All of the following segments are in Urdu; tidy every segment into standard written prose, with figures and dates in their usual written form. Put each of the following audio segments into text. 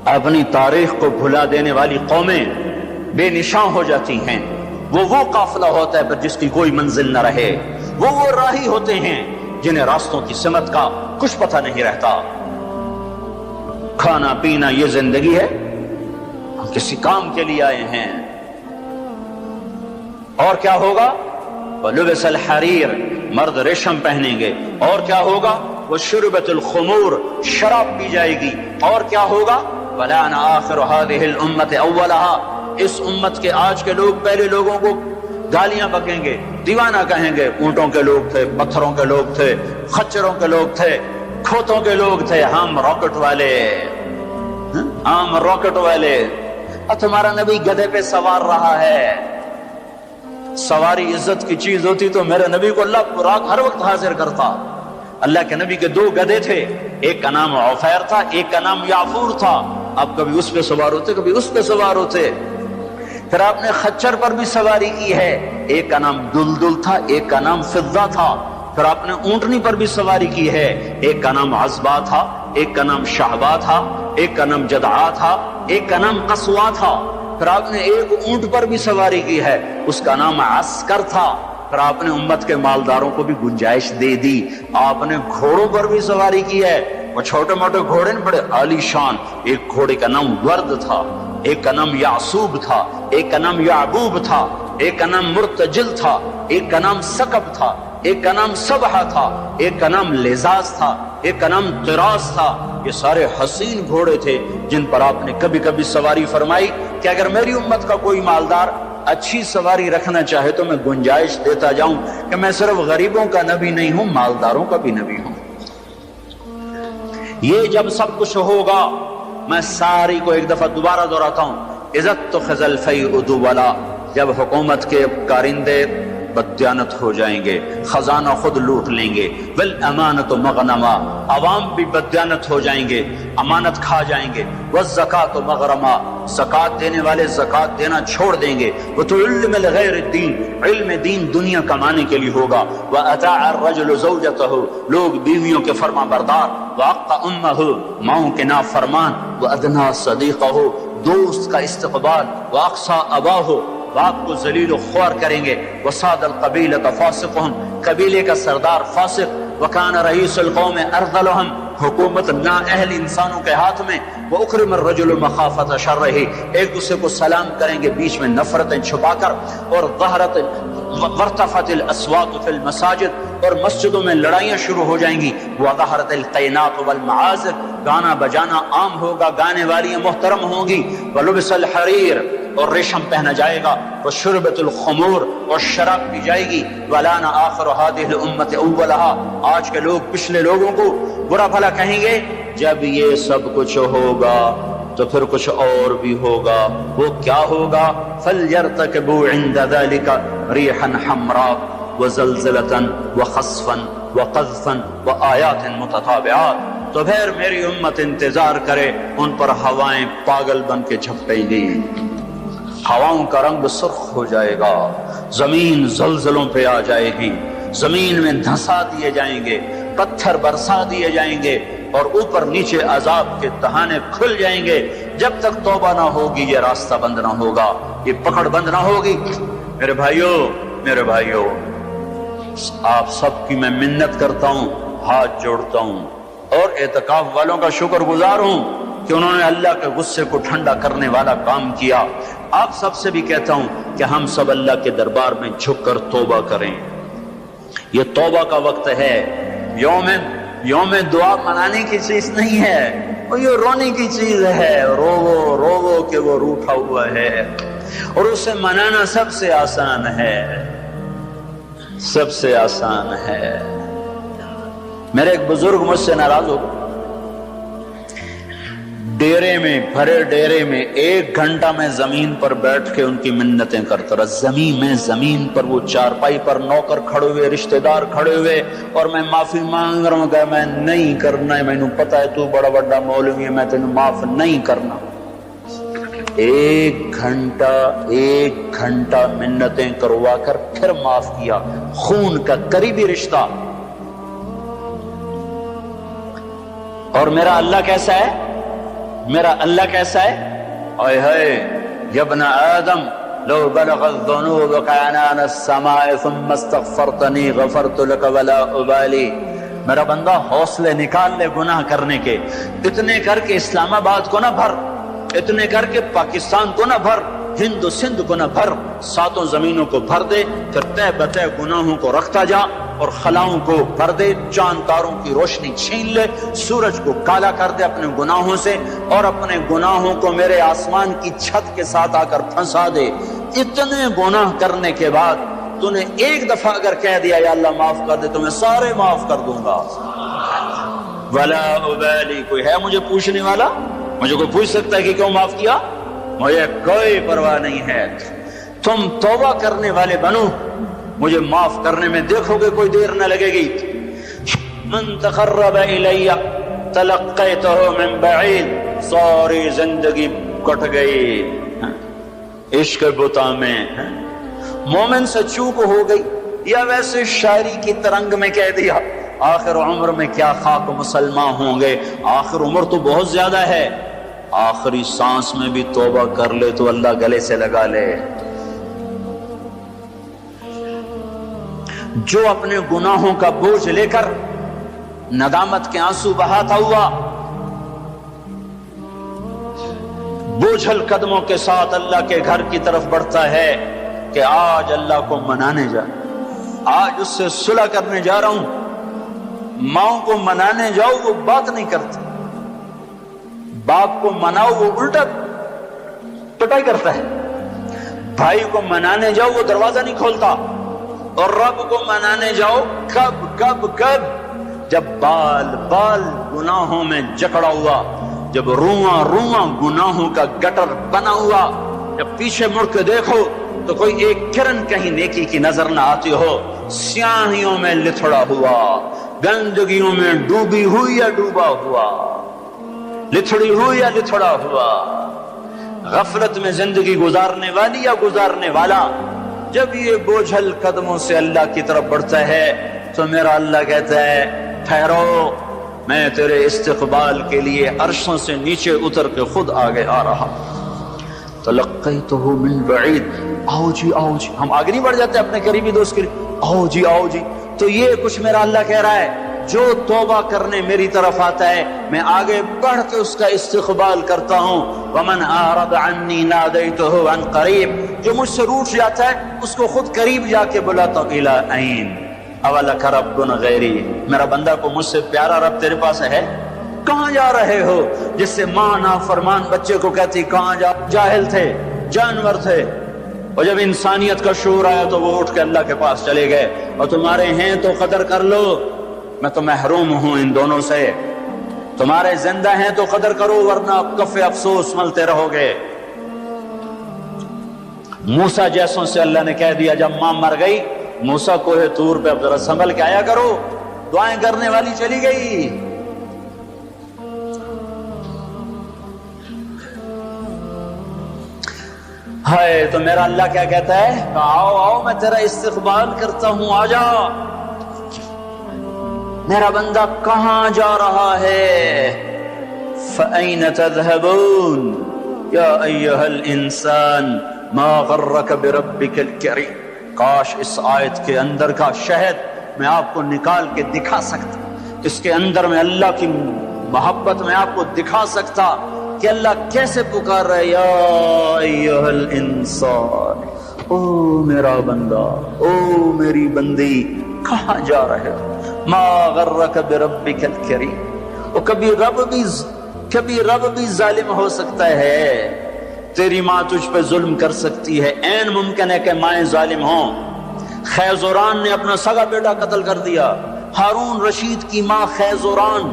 اپنی تاریخ کو بھلا دینے والی قومیں بے نشان ہو جاتی ہیں. وہ قافلہ ہوتا ہے پر جس کی کوئی منزل نہ رہے. وہ راہی ہوتے ہیں جنہیں راستوں کی سمت کا کچھ پتہ نہیں رہتا. کھانا پینا یہ زندگی ہے، ہم کسی کام کے لیے آئے ہیں. اور کیا ہوگا؟ وَلُبِسَ الْحَرِيرُ، مرد ریشم پہنیں گے. اور کیا ہوگا؟ وَشُرِبَتِ الْخُمُورُ، شراب پی جائے گی. اور کیا ہوگا؟ وَلَعَنَ آخِرُ هَذِهِ الْأُمَّةِ أَوَّلَهَا، اس امت کے آج کے لوگ پہلے لوگوں کو گالیاں بکیں گے، دیوانہ کہیں گے. اونٹوں کے لوگ تھے، پتھروں کے لوگ تھے، خچروں کے لوگ تھے، کھوتوں کے لوگ تھے. ہم راکٹ والے، ہم راکٹ والے. اور تمہارا نبی گدھے پہ سوار رہا ہے. سواری عزت کی چیز ہوتی تو میرے نبی کو اللہ ہر وقت حاضر کرتا. اللہ کے نبی کے 2 گدھے تھے، ایک کا نام عفیر تھا، ایک کا نام یعفور تھا. اب کبھی اس پہ سوار ہوتے، کبھی اس پہ سوار ہوتے. پھر آپ نے خچر پر بھی سواری کی ہے، ایک کا نام دلدل تھا، ایک کا نام فضہ تھا. پھر آپ نے اونٹنی پر بھی سواری کی ہے، ایک کا نام عزبا تھا، ایک کا نام شہبا تھا، ایک کا نام جدعا تھا، ایک کا نام قصوا تھا. پھر آپ نے ایک اونٹ پر بھی سواری کی ہے، اس کا نام عسکر تھا. پھر آپ نے امت کے مالداروں کو بھی گنجائش دے دی. آپ نے گھوڑوں پر بھی سواری کی ہے. وہ چھوٹے موٹے گھوڑے بڑے عالی شان. ایک گھوڑے کا نام ورد تھا، ایک کا نام یعصوب تھا، ایک کا نام یعبوب تھا، ایک کا نام مرتجل تھا، ایک کا نام سکب تھا، ایک کا نام سبحہ تھا، ایک کا نام لزاز تھا، ایک کا نام طراز تھا. یہ سارے حسین گھوڑے تھے جن پر آپ نے کبھی کبھی سواری فرمائی کہ اگر میری امت کا کوئی مالدار اچھی سواری رکھنا چاہے تو میں گنجائش دیتا جاؤں کہ میں صرف غریبوں کا نبی نہیں ہوں، مالداروں کا بھی نبی ہوں. یہ جب سب کچھ ہوگا، میں ساری کو ایک دفعہ دوبارہ دہراتا ہوں. عزت تو خزل فی ادولا، جب حکومت کے کارندے بددیانت ہو جائیں گے، خزانہ خود لوٹ لیں گے. والامانت مغنما، عوام بھی بددیانت ہو جائیں گے، امانت کھا جائیں گے. والزکات مغرما، زکات دینے والے زکات دینا چھوڑ دیں گے. وتعلم لغیر الدین، علم دین دنیا کمانے کے لیے ہوگا. واطاع الرجل زوجته، لوگ بیویوں کے فرما بردار. واقع امه، ماؤں کے نافرمان. وادنى صدیقه، دوست کا استقبال. واقصى اباه، باپ کو ذلیل و خوار کریں گے. وصاد القبیلۃ فاسقهم، قبیلے کا سردار فاسق. وکان رئیس القوم ارذلهم، حکومت نااہل انسانوں کے ہاتھ میں. واکرم الرجل مخافۃ شرہ، ایک دوسرے کو سلام کریں گے بیچ میں نفرتیں چھپا کر. اور وارتفعت الاصوات فی المساجد، اور مسجدوں میں لڑائیاں شروع ہو جائیں گی. وظہرت القینات والمعازف، گانا بجانا عام ہوگا، گانے والیاں محترم ہوں گی. ولبس الحریر، اور ریشم پہنا جائے گا. وشربت الخمور، اور شراب پی جائے گی. ولانا آخر هذه الامة اولها، آج کے لوگ پچھلے لوگوں کو برا بھلا کہیں گے. جب یہ سب کچھ ہوگا تو پھر کچھ اور بھی ہوگا. وہ کیا ہوگا؟ فَلْيَرْتَكِبُوا عِنْدَ ذَلِكَ رِيحًا حَمْرَاء وَزَلْزَلَةً وَخَسْفًا وَقَذْفًا وَآيَاتٍ مُتَتَابِعَاتٍ. تو پھر میری امت انتظار کرے، ان پر ہوائیں پاگل بن کے جھپٹیں گی. ہواؤں کا رنگ سرخ ہو جائے گا، زمین زلزلوں پہ آ جائے گی، زمین میں دھسا دیے جائیں گے، پتھر برسا دیے جائیں گے، اور اوپر نیچے عذاب کے تہانے کھل جائیں گے. جب تک توبہ نہ ہوگی یہ راستہ بند نہ ہوگا، یہ پکڑ بند نہ ہوگی. میرے بھائیوں، آپ سب کی میں منت کرتا ہوں، ہاتھ جوڑتا ہوں، اور اعتکاف والوں کا شکر گزار ہوں کہ انہوں نے اللہ کے غصے کو ٹھنڈا کرنے والا کام کیا. آپ سب سے بھی کہتا ہوں کہ ہم سب اللہ کے دربار میں جھک کر توبہ کریں. یہ توبہ کا وقت ہے. یوم دعا منانے کی چیز نہیں ہے، اور یہ رونے کی چیز ہے. رو کہ وہ روٹھا ہوا ہے، اور اسے منانا سب سے آسان ہے، سب سے آسان ہے. میرے ایک بزرگ مجھ سے ناراض ہو گئے. ڈیرے میں، بھرے ڈیرے میں 1 گھنٹہ میں زمین پر بیٹھ کے ان کی منتیں کرتا رہا. زمین پر وہ چارپائی پر نوکر کھڑے ہوئے، رشتہ دار کھڑے ہوئے، اور میں معافی مانگ رہا ہوں کہ میں نہیں کرنا ہے، مینوں پتا ہے تو بڑا بڑا مولوی ہے، میں تینوں معاف نہیں کرنا. 1 گھنٹہ منتیں کروا کر پھر معاف کیا. خون کا قریبی رشتہ. اور میرا اللہ کیسا ہے؟ میرا اللہ کیسا ہے؟ اوئے ہوئے یا ابن آدم لو بلغت ذنوبك عنان السماء ثم استغفرتنی غفرت لك ولا ابالی. میرا بندہ حوصلے نکال لے گناہ کرنے کے، اتنے کر کے اسلام آباد کو نہ بھر، اتنے کر کے پاکستان کو نہ بھر، ہند و سندھ کو نہ بھر، ساتوں زمینوں کو بھر دے، پھر تہ بتہ گناہوں کو رکھتا جا اور خلاؤں کو بھر دے، چاند تاروں کی روشنی چھین لے، سورج کو کالا کر دے اپنے گناہوں سے، اور اپنے گناہوں کو میرے آسمان کی چھت کے ساتھ آ کر پھنسا دے. اتنے گناہ کرنے کے بعد تو نے ایک دفعہ اگر کہہ دیا یا اللہ معاف کر دے تو میں سارے معاف کر دوں گا. ولا ابالی، کوئی ہے مجھے پوچھنے والا؟ مجھے کوئی پوچھ سکتا ہے کہ کیوں معاف کیا؟ مجھے کوئی پرواہ نہیں ہے. تم توبہ کرنے والے بنو، مجھے معاف کرنے میں دیکھو گے کوئی دیر نہ لگے گی. من تقرب الی تلقیتہ من بعید، ساری زندگی کٹ گئی عشق بتا میں. مومن سے چوک ہو گئی یا ویسے شاعری کی ترنگ میں کہہ دیا آخر عمر میں کیا خاک مسلمان ہوں گے، آخر عمر تو بہت زیادہ ہے، آخری سانس میں بھی توبہ کر لے تو اللہ گلے سے لگا لے. جو اپنے گناہوں کا بوجھ لے کر ندامت کے آنسو بہاتا ہوا بوجھل قدموں کے ساتھ اللہ کے گھر کی طرف بڑھتا ہے کہ آج اللہ کو منانے جا، آج اس سے صلح کرنے جا رہا ہوں. ماں کو منانے جاؤ وہ بات نہیں کرتی، باپ کو مناؤ وہ الٹا پٹائی کرتا ہے، بھائی کو منانے جاؤ وہ دروازہ نہیں کھولتا، اور رب کو منانے جاؤ کب کب کب جب بال بال گناہوں میں جکڑا ہوا، جب رواں رواں گناہوں کا گٹر بنا ہوا، جب پیچھے مڑ کے دیکھو تو کوئی ایک کرن کہیں نیکی کی نظر نہ آتی ہو، سیاہیوں میں لتھڑا ہوا، گندگیوں میں ڈوبی ہوئی یا ڈوبا ہوا، لتھڑی ہوئی یا لتھڑا ہوا، غفلت میں زندگی گزارنے والی یا گزارنے والا، جب یہ بوجھل قدموں سے اللہ کی طرف بڑھتا ہے تو میرا اللہ کہتا ہے ٹھہرو، میں تیرے استقبال کے لیے عرشوں سے نیچے اتر کے خود آگے آ رہا. تلقیتہ من بعید، آؤ جی آؤ جی. ہم آگے نہیں بڑھ جاتے اپنے قریبی دوست کے لیے آؤ جی آؤ جی. تو یہ کچھ میرا اللہ کہہ رہا ہے جو توبہ کرنے میری طرف آتا ہے میں آگے بڑھ کے اس کا استقبال کرتا ہوں. ومن اعرض عنی نادیتہ عن قریب، جو مجھ سے روٹ جاتا ہے اس کو خود قریب جا کے بلاتا ہوں. الی عین اولک رب غیری، میرا بندہ کو مجھ سے پیارا رب تیرے پاس ہے؟ کہاں جا رہے ہو؟ جس سے ماں نافرمان بچے کو کہتی کہاں جا، جاہل تھے، جانور تھے، اور جب انسانیت کا شعور آیا تو وہ اٹھ کے اللہ کے پاس چلے گئے. اور تمہارے ہیں تو قدر کر لو، میں تو محروم ہوں ان دونوں سے. تمہارے زندہ ہیں تو قدر کرو ورنہ کف افسوس ملتے رہو گے. موسیٰ جیسوں سے اللہ نے کہہ دیا جب ماں مر گئی، موسیٰ کوہ طور پہ اب ذرا سنبھل کے آیا کرو، دعائیں کرنے والی چلی گئی. ہائے تو میرا اللہ کیا کہتا ہے؟ آؤ آؤ میں تیرا استقبال کرتا ہوں، آ جا. میرا بندہ کہاں جا رہا ہے؟ فَأَيْنَ تَذْهَبُونَ یا ایھا الانسان ما غرک بربک الکریم. کاش اس آیت کے اندر کا شہد میں آپ کو نکال کے دکھا سکتا، اس کے اندر میں اللہ کی محبت میں آپ کو دکھا سکتا کہ اللہ کیسے پکار رہا ہے یا ایھا الانسان، او میرا بندہ، او میری بندی، کہاں جا رہے ہو؟ ما غرک بربک الکریم. اور کبھی رب بھی ظالم ہو سکتا ہے. تیری ماں تجھ پہ ظلم کر سکتی ہے، عین ممکن ہے کہ مائیں ظالم ہوں. خیزوران نے اپنا سگا بیٹا قتل کر دیا. ہارون رشید کی ماں خیزوران،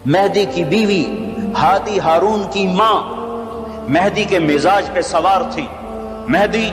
مہدی کی بیوی، ہادی ہارون کی ماں، مہدی کے مزاج پہ سوار تھی. مہدی